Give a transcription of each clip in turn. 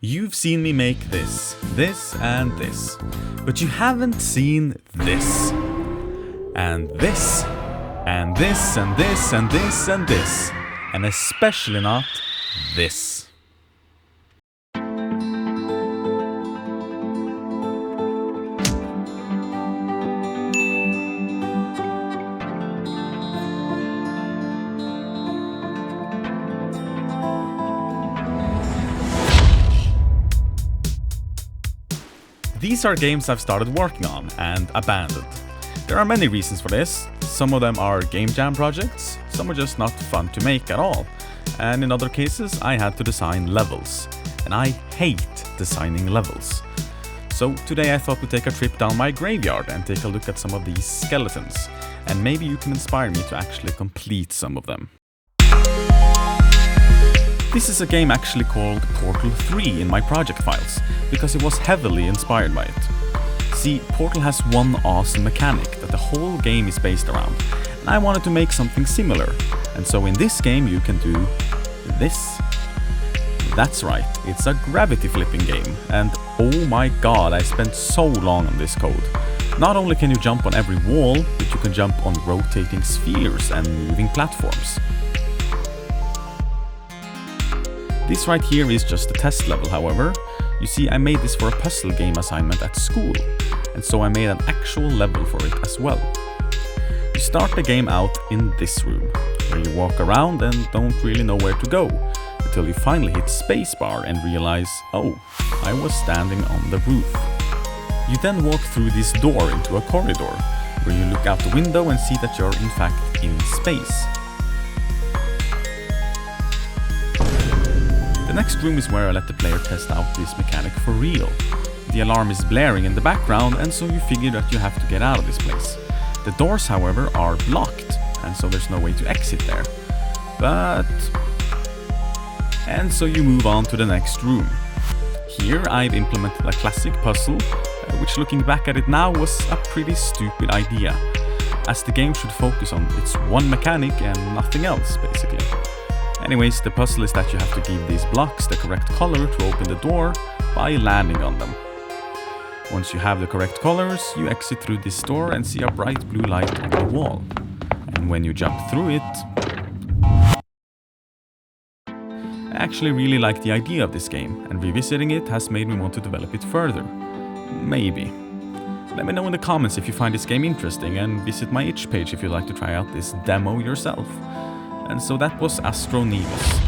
You've seen me make this, this and this, but you haven't seen this. And this, and this, and this, and this, and this, and especially not this. These are games I've started working on and abandoned. There are many reasons for this. Some of them are game jam projects, some are just not fun to make at all, and in other cases I had to design levels. And I hate designing levels. So today I thought we'd take a trip down my graveyard and take a look at some of these skeletons, and maybe you can inspire me to actually complete some of them. This is a game actually called Portal 3 in my project files, because it was heavily inspired by it. See, Portal has one awesome mechanic that the whole game is based around, and I wanted to make something similar. And so in this game you can do this. That's right, it's a gravity flipping game, and oh my god, I spent so long on this code. Not only can you jump on every wall, but you can jump on rotating spheres and moving platforms. This right here is just a test level, however. You see, I made this for a puzzle game assignment at school, and so I made an actual level for it as well. You start the game out in this room, where you walk around and don't really know where to go, until you finally hit spacebar and realize, oh, I was standing on the roof. You then walk through this door into a corridor, where you look out the window and see that you're in fact in space. The next room is where I let the player test out this mechanic for real. The alarm is blaring in the background, and so you figure that you have to get out of this place. The doors, however, are blocked, and so there's no way to exit there. And so you move on to the next room. Here I've implemented a classic puzzle, which looking back at it now was a pretty stupid idea, as the game should focus on its one mechanic and nothing else, basically. Anyways, the puzzle is that you have to give these blocks the correct color to open the door by landing on them. Once you have the correct colors, you exit through this door and see a bright blue light on the wall. And when you jump through it... I actually really like the idea of this game, and revisiting it has made me want to develop it further. Maybe. Let me know in the comments if you find this game interesting, and visit my itch page if you'd like to try out this demo yourself. And so that was Astronemus.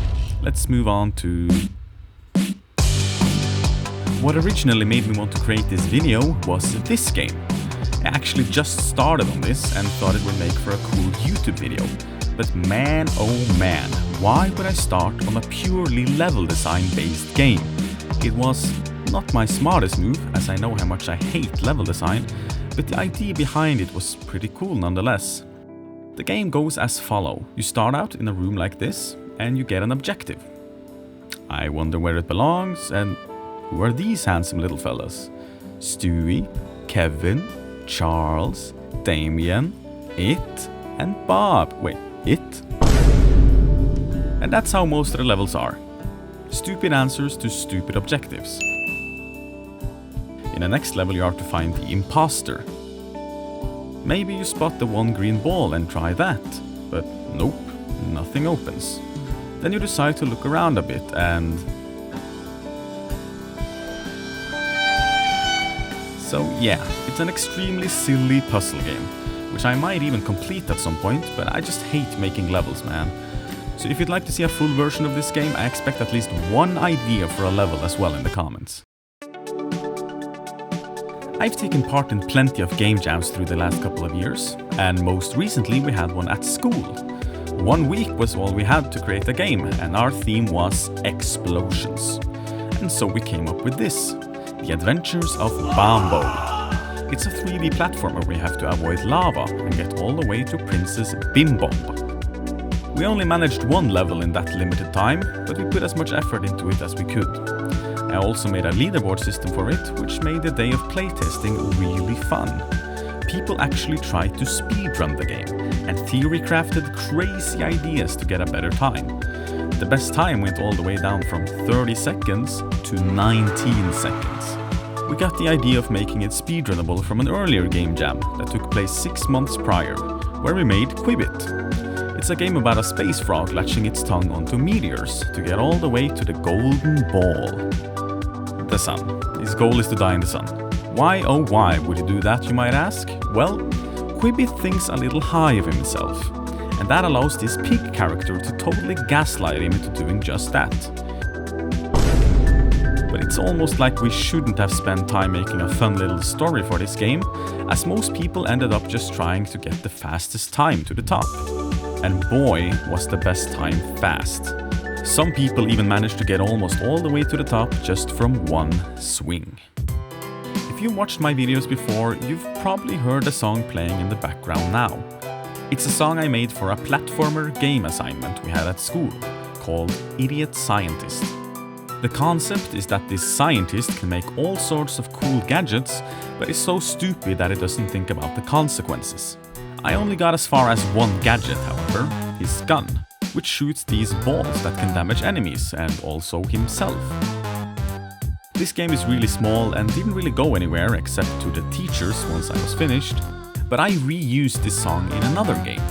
Let's move on to... What originally made me want to create this video was this game. I actually just started on this and thought it would make for a cool YouTube video. But man oh man, why would I start on a purely level design based game? It was not my smartest move, as I know how much I hate level design, but the idea behind it was pretty cool nonetheless. The game goes as follow. You start out in a room like this, and you get an objective. I wonder where it belongs, and who are these handsome little fellas? Stewie, Kevin, Charles, Damien, It, and Bob. Wait, It? And that's how most of the levels are. Stupid answers to stupid objectives. In the next level you are to find the imposter. Maybe you spot the one green ball and try that, but nope, nothing opens. Then you decide to look around a bit and... So yeah, it's an extremely silly puzzle game, which I might even complete at some point, but I just hate making levels, man. So if you'd like to see a full version of this game, I expect at least one idea for a level as well in the comments. I've taken part in plenty of game jams through the last couple of years, and most recently we had one at school. 1 week was all we had to create a game, and our theme was explosions. And so we came up with this, The Adventures of Bombo. It's a 3D platformer where you have to avoid lava and get all the way to Princess Bim Bomb. We only managed one level in that limited time, but we put as much effort into it as we could. I also made a leaderboard system for it, which made the day of playtesting really fun. People actually tried to speedrun the game, and theory crafted crazy ideas to get a better time. The best time went all the way down from 30 seconds to 19 seconds. We got the idea of making it speedrunnable from an earlier game jam that took place 6 months prior, where we made Quibbit. It's a game about a space frog latching its tongue onto meteors to get all the way to the golden ball. The sun. His goal is to die in the sun. Why oh why would he do that, you might ask? Well, Quibbit thinks a little high of himself, and that allows this pig character to totally gaslight him into doing just that. But it's almost like we shouldn't have spent time making a fun little story for this game, as most people ended up just trying to get the fastest time to the top. And boy, was the best time fast. Some people even managed to get almost all the way to the top just from one swing. If you've watched my videos before, you've probably heard the song playing in the background now. It's a song I made for a platformer game assignment we had at school, called Idiot Scientist. The concept is that this scientist can make all sorts of cool gadgets, but is so stupid that he doesn't think about the consequences. I only got as far as one gadget, however, his gun, which shoots these balls that can damage enemies and also himself. This game is really small and didn't really go anywhere except to the teachers once I was finished, but I reused this song in another game.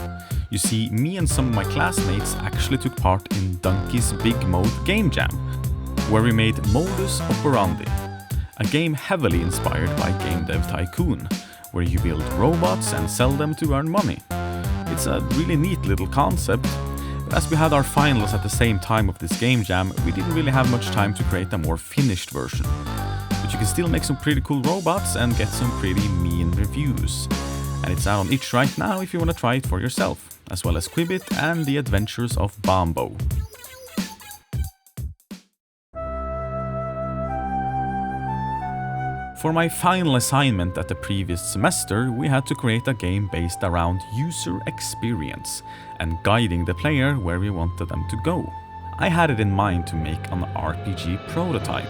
You see, me and some of my classmates actually took part in Donkey's Big Mode Game Jam, where we made Modus Operandi, a game heavily inspired by Game Dev Tycoon, where you build robots and sell them to earn money. It's a really neat little concept, but as we had our finals at the same time of this game jam, we didn't really have much time to create a more finished version. But you can still make some pretty cool robots and get some pretty mean reviews. And it's out on itch right now if you want to try it for yourself, as well as Quibbit and the Adventures of Bombo. For my final assignment at the previous semester, we had to create a game based around user experience and guiding the player where we wanted them to go. I had it in mind to make an RPG prototype.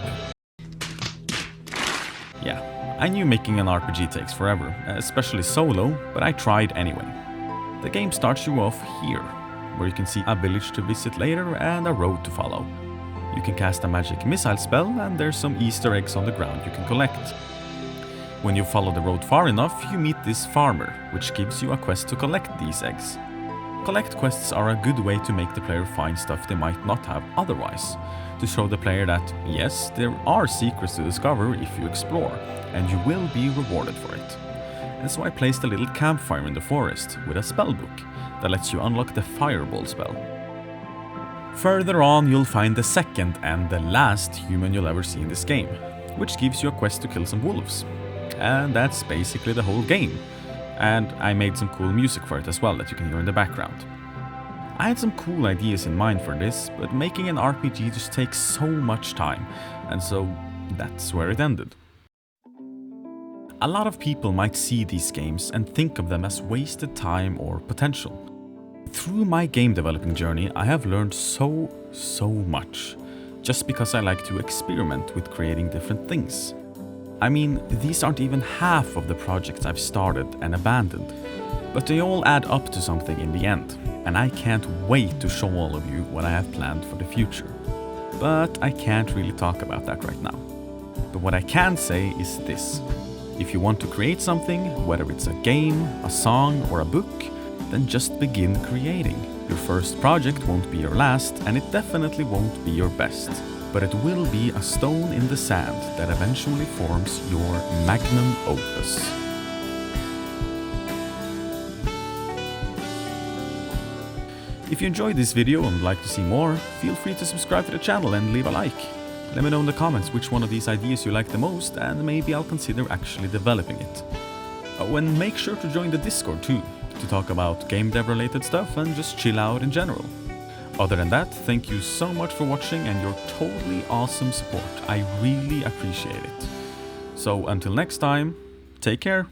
Yeah, I knew making an RPG takes forever, especially solo, but I tried anyway. The game starts you off here, where you can see a village to visit later and a road to follow. You can cast a magic missile spell, and there's some Easter eggs on the ground you can collect. When you follow the road far enough, you meet this farmer, which gives you a quest to collect these eggs. Collect quests are a good way to make the player find stuff they might not have otherwise, to show the player that, yes, there are secrets to discover if you explore, and you will be rewarded for it. And so I placed a little campfire in the forest with a spellbook that lets you unlock the Fireball spell. Further on, you'll find the second and the last human you'll ever see in this game, which gives you a quest to kill some wolves. And that's basically the whole game. And I made some cool music for it as well that you can hear in the background. I had some cool ideas in mind for this, but making an RPG just takes so much time, and so that's where it ended. A lot of people might see these games and think of them as wasted time or potential. Through my game developing journey, I have learned so much, just because I like to experiment with creating different things. I mean, these aren't even half of the projects I've started and abandoned, but they all add up to something in the end, and I can't wait to show all of you what I have planned for the future. But I can't really talk about that right now. But what I can say is this: if you want to create something, whether it's a game, a song, or a book, then just begin creating. Your first project won't be your last, and it definitely won't be your best. But it will be a stone in the sand that eventually forms your magnum opus. If you enjoyed this video and would like to see more, feel free to subscribe to the channel and leave a like. Let me know in the comments which one of these ideas you like the most, and maybe I'll consider actually developing it. Oh, and make sure to join the Discord too, to talk about game dev related stuff and just chill out in general. Other than that, thank you so much for watching and your totally awesome support. I really appreciate it. So until next time, take care.